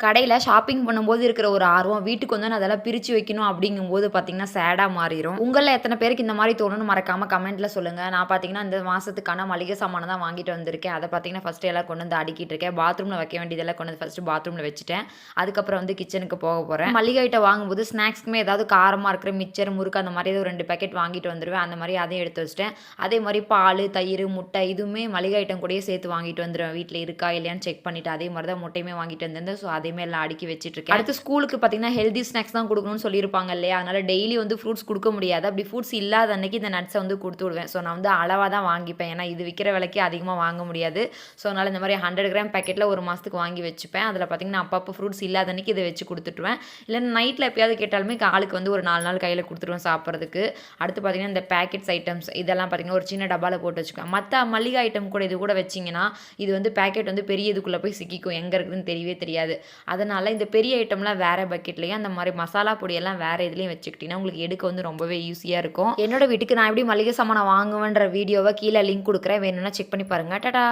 கடையில ஷாப்பிங் பண்ணும்போது இருக்கிற ஒரு ஆர்வம், வீட்டுக்கு வந்து நான் அதெல்லாம் பிரிச்சு வைக்கணும் அப்படிங்கும்போது பார்த்தீங்கன்னா, சேடா மாறிரும். உங்கள்ல எத்தன பேருக்கு இந்த மாரி தோணும்னு மறக்காம கமெண்ட்ல சொல்லுங்க. நான் பார்த்தீங்கன்னா, இந்த மாசத்துக்கான மளிகை சாமான தான் வாங்கிட்டு வந்திருக்கேன். அத பார்த்தீங்கன்னா, ஃபர்ஸ்ட்டு எல்லாம் கொண்டு வந்து அடுக்கிட்டு இருக்கேன். பாத்ரூம்ல வைக்க வேண்டியதெல்லாம் கொண்டு வந்து ஃபர்ஸ்ட்டு பாத்ரூம்ல வச்சுட்டேன். அதுக்கப்புறம் வந்து கிச்சனுக்கு போக போறேன். மளிகை ஐட்டம் வாங்கும்போது ஸ்நாக்ஸ்க்குமே ஏதாவது காரமா இருக்கிற மிச்சர், முறுக்கு அந்த மாரி ஏதோ 2 பேக்கெட் வாங்கிட்டு வந்துருவேன். அந்த மாரி அதையும் எடுத்து வச்சுட்டேன். அதே மாரி பாலு, தயிரு, முட்டை இதுவுமே மளிகை ஐட்டம் கூடயே சேர்த்து வாங்கிட்டு வந்துருவேன். வீட்ல இருக்கா இல்லையான்னு செக் பண்ணிட்டு, அதே மாரி தான் முட்டையுமே வாங்கிட்டு வந்திருந்தேன். ஸோ, அதையுமே எல்லாம் அடுக்கி வச்சுட்டுருக்கேன். அடுத்து ஸ்கூலுக்கு பார்த்தீங்கன்னா, ஹெல்தி ஸ்நாக்ஸ் தான் குடுக்கணும்னு சொல்லியிருப்பாங்க இல்லையா? அதனால டெய்லி வந்து ஃப்ரூட்ஸ் குடுக்க முடியாது. அப்படி ஃப்ரூட்ஸ் இல்லாத அன்னைக்கு இந்த நட்ஸ வந்து குடுத்து விடுவேன். ஸோ, நான் வந்து அளவா தான் வாங்கிப்பேன். ஏன்னா, இது விக்கிற விலைக்கு அதிகமா வாங்க முடியாது. ஸோ, அதனால இந்த மாரி 100 கிராம் பாக்கெட்ல 1 மாசத்துக்கு வாங்கி வச்சுப்பேன். அதில பார்த்தீங்கன்னா, அப்பப்போ ஃப்ரூட்ஸ் இல்லாத அன்னைக்கு இத வச்சு குடுத்துட்டுருவேன். இல்லன்னா நைட்ல எப்பயாவது கேட்டாலுமே ஆளுக்கு வந்து ஒரு 4 நாள் கையில குடுத்துருவேன் சாப்பிடுறதுக்கு. அடுத்து பார்த்தீங்கன்னா, இந்த பேக்கெட்ஸ் ஐட்டம்ஸ் இதெல்லாம் பார்த்தீங்கன்னா, ஒரு சின்ன டப்பால போட்டு வச்சுக்குவேன். மத்த மளிகை ஐட்டம் கூட இது கூட வச்சீங்கன்னா, இது வந்து பேக்கெட் வந்து பெரிய இதுக்குள்ள போய் சிக்கிக்கும். எங்க இருக்குதுன்னு தெரியவே தெரியாது. அதனால இந்த பெரிய ஐட்டம்லாம் வேற பக்கெட்லயும், அந்த மாரி மசாலா பொடியெல்லாம் வேற இதுலயும் வச்சுக்கிட்டீங்கன்னா, உங்களுக்கு எடுக்க வந்து ரொம்பவே ஈஸியா இருக்கும். என்னோட வீட்டுக்கு நான் எப்படி மளிகை சாமானம் வாங்குவேன்ற வீடியோவ கீழ லிங்க் குடுக்குறேன். வேணும்னா செக் பண்ணி பாருங்க. டாடா!